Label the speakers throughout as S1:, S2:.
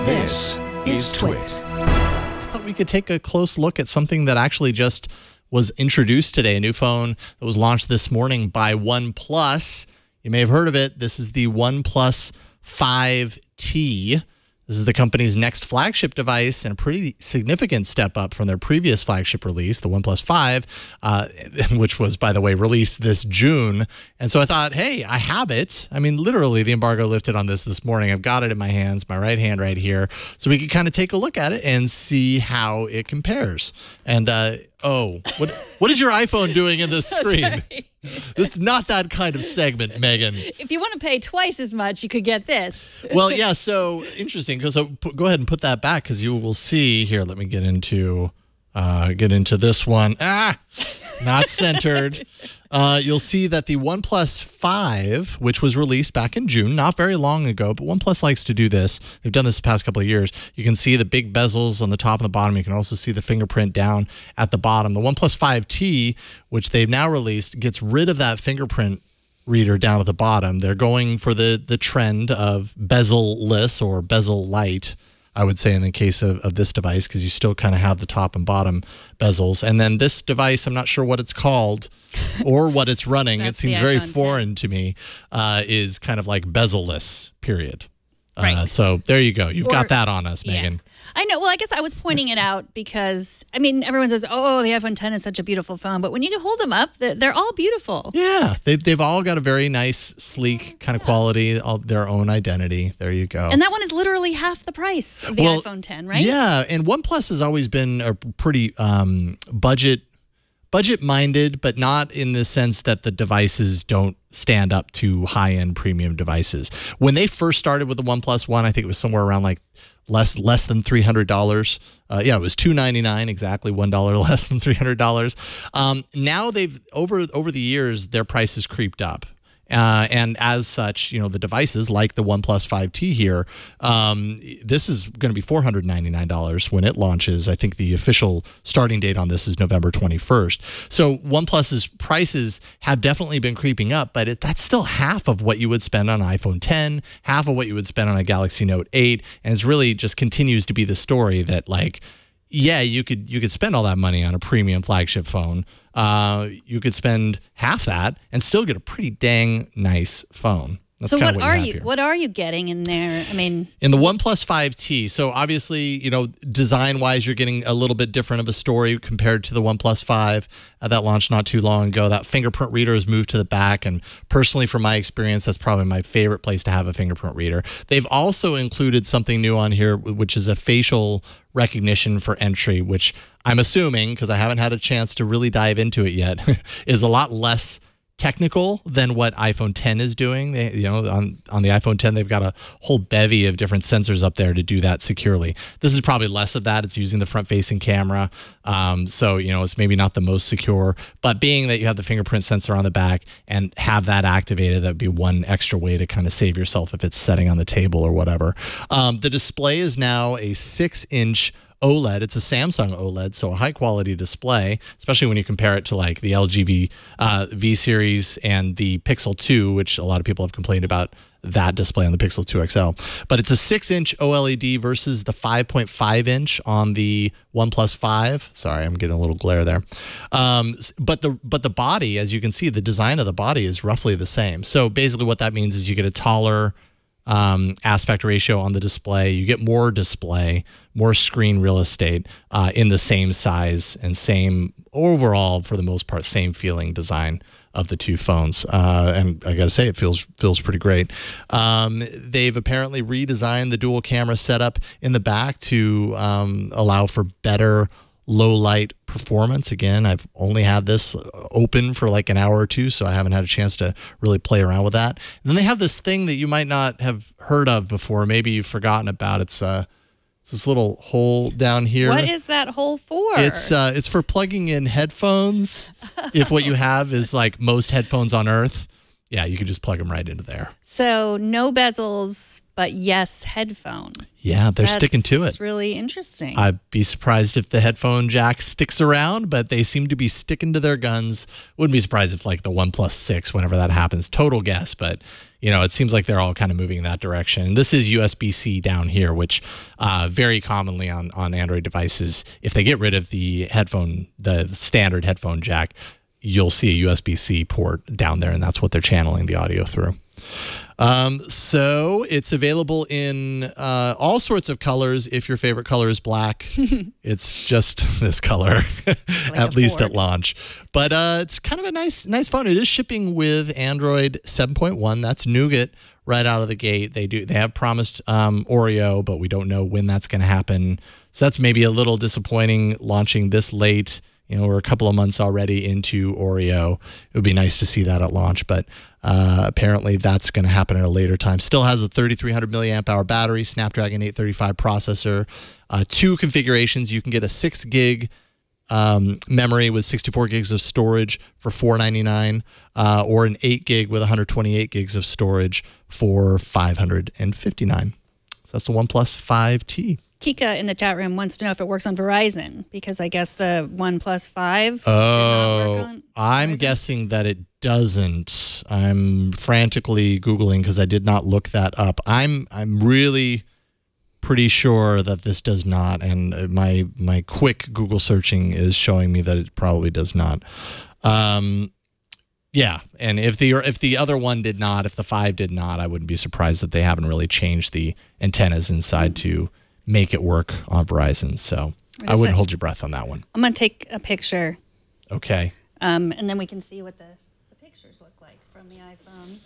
S1: This is TWiT.
S2: I thought we could take a close look at something that actually just was introduced today, a new phone that was launched this morning by OnePlus. You may have heard of it. This is the OnePlus 5T. This is the company's next flagship device and a pretty significant step up from their previous flagship release, the OnePlus 5, which was, by the way, released this June. And so I thought, hey, I have it. I mean, literally, the embargo lifted on this morning. I've got it in my hands, my right hand right here. So we can kind of take a look at it and see how it compares. And, oh, what is your iPhone doing in this screen? This is not that kind of segment, Megan.
S3: If you want to pay twice as much, you could get this.
S2: Well, yeah, so interesting. So go ahead and put that back because you will see here. Let me get into this one. Not centered. You'll see that the OnePlus 5, which was released back in June, not very long ago, but OnePlus likes to do this. They've done this the past couple of years. You can see the big bezels on the top and the bottom. You can also see the fingerprint down at the bottom. The OnePlus 5T, which they've now released, gets rid of that fingerprint reader down at the bottom. They're going for the trend of bezel-less or bezel light, I would say, in the case of this device, because you still kind of have the top and bottom bezels. And then this device, I'm not sure what it's called or what it's running. It seems very foreign to me, is kind of like bezel-less, period.
S3: Right.
S2: So there you go. You've got that on us, Megan.
S3: Yeah. I know. Well, I guess I was pointing it out because, I mean, everyone says, oh, the iPhone 10 is such a beautiful phone. But when you hold them up, they're all beautiful.
S2: Yeah. They've all got a very nice, sleek kind of quality, all their own identity. There you go.
S3: And that one is literally half the price of the iPhone 10, right?
S2: Yeah. And OnePlus has always been a pretty budget-minded, but not in the sense that the devices don't stand up to high-end premium devices. When they first started with the OnePlus One, I think it was somewhere around like less than $300. Yeah, it was $299, exactly $1 less than $300. Now they've over the years their price has creeped up. And as such, you know, the devices like the OnePlus 5T here, this is going to be $499 when it launches. I think the official starting date on this is November 21st. So OnePlus's prices have definitely been creeping up, but that's still half of what you would spend on an iPhone 10, half of what you would spend on a Galaxy Note 8, and it's really just continues to be the story that, like, yeah, you could spend all that money on a premium flagship phone. You could spend half that and still get a pretty dang nice phone. That's
S3: so what are you getting in there? I mean,
S2: in the OnePlus 5T, so obviously, you know, design-wise, you're getting a little bit different of a story compared to the OnePlus 5 that launched not too long ago. That fingerprint reader has moved to the back, and personally, from my experience, that's probably my favorite place to have a fingerprint reader. They've also included something new on here, which is a facial recognition for entry, which I'm assuming, because I haven't had a chance to really dive into it yet, is a lot less technical than what iPhone 10 is doing. You know, on the iPhone 10, they've got a whole bevy of different sensors up there to do that securely. This is probably less of that. It's using the front-facing camera. So, you know, it's maybe not the most secure, but being that you have the fingerprint sensor on the back and have that activated, that'd be one extra way to kind of save yourself if it's setting on the table or whatever. The display is now a 6-inch OLED. It's a Samsung OLED, so a high-quality display, especially when you compare it to like the LG V series and the Pixel 2, which a lot of people have complained about that display on the Pixel 2 XL. But it's a 6-inch OLED versus the 5.5-inch on the OnePlus 5. Sorry, I'm getting a little glare there. But the body, as you can see, the design of the body is roughly the same. So basically what that means is you get a taller aspect ratio on the display. You get more display, more screen real estate in the same size and same overall, for the most part, same feeling design of the two phones. And I got to say, it feels pretty great. They've apparently redesigned the dual camera setup in the back to allow for better low light performance. Again, I've only had this open for like an hour or two, so I haven't had a chance to really play around with that. And then they have this thing that you might not have heard of before. Maybe you've forgotten about. It's this little hole down here.
S3: What is that hole for?
S2: It's for plugging in headphones. If what you have is like most headphones on Earth, Yeah, you can just plug them right into there.
S3: So no bezels, but yes, headphone.
S2: Yeah, they're sticking to it.
S3: That's really interesting.
S2: I'd be surprised if the headphone jack sticks around, but they seem to be sticking to their guns. Wouldn't be surprised if like the OnePlus 6, whenever that happens, total guess, but you know, it seems like they're all kind of moving in that direction. And this is USB-C down here, which very commonly on Android devices, if they get rid of the standard headphone jack, you'll see a USB-C port down there, and that's what they're channeling the audio through. So it's available in all sorts of colors. If your favorite color is black, it's just this color, at least at launch. But it's kind of a nice phone. It is shipping with Android 7.1. That's Nougat right out of the gate. They have promised Oreo, but we don't know when that's going to happen. So that's maybe a little disappointing launching this late. You know, we're a couple of months already into Oreo. It would be nice to see that at launch, but apparently that's going to happen at a later time. Still has a 3,300 milliamp hour battery, Snapdragon 835 processor, 2 configurations. You can get a 6 gig memory with 64 gigs of storage for $499, or an 8 gig with 128 gigs of storage for $559. So that's the OnePlus 5T.
S3: Kika in the chat room wants to know if it works on Verizon, because I guess the OnePlus 5
S2: did
S3: not work on
S2: I'm
S3: Verizon.
S2: guessing that it doesn't. I'm frantically Googling because I did not look that up. I'm really pretty sure that this does not, and my quick Google searching is showing me that it probably does not. Yeah, and if the other one did not, if the 5 did not, I wouldn't be surprised that they haven't really changed the antennas inside to make it work on Verizon. So I wouldn't hold your breath on that one.
S3: I'm going to take a picture.
S2: Okay.
S3: And then we can see what the pictures look like from the iPhone.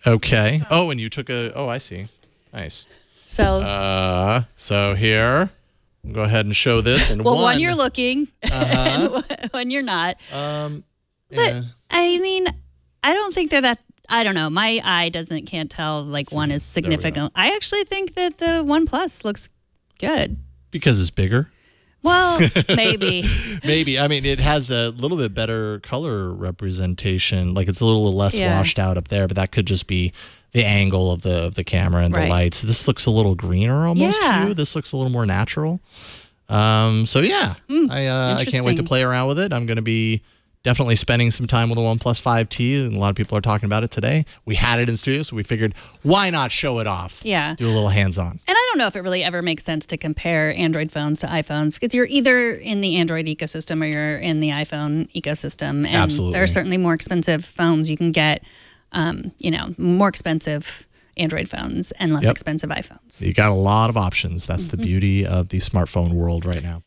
S2: Okay. Oh, and you took I see. Nice.
S3: So
S2: So here, go ahead and show this. And
S3: well, one you're looking, and one you're not. But I mean, I don't think they're that. I don't know. My eye can't tell like one is significant. I actually think that the OnePlus looks good.
S2: Because it's bigger?
S3: Well, maybe.
S2: Maybe. I mean, it has a little bit better color representation. Like it's a little less washed out up there, but that could just be the angle of the camera and the lights. This looks a little greener almost to you. This looks a little more natural. So yeah, I can't wait to play around with it. I'm going to be definitely spending some time with the OnePlus 5T, and a lot of people are talking about it today. We had it in studio, so we figured, why not show it off? Yeah. Do a little hands-on. And
S3: I don't know if it really ever makes sense to compare Android phones to iPhones, because you're either in the Android ecosystem or you're in the iPhone ecosystem. And
S2: absolutely.
S3: There are certainly more expensive phones you can get, more expensive Android phones and less expensive iPhones.
S2: You got a lot of options. That's the beauty of the smartphone world right now.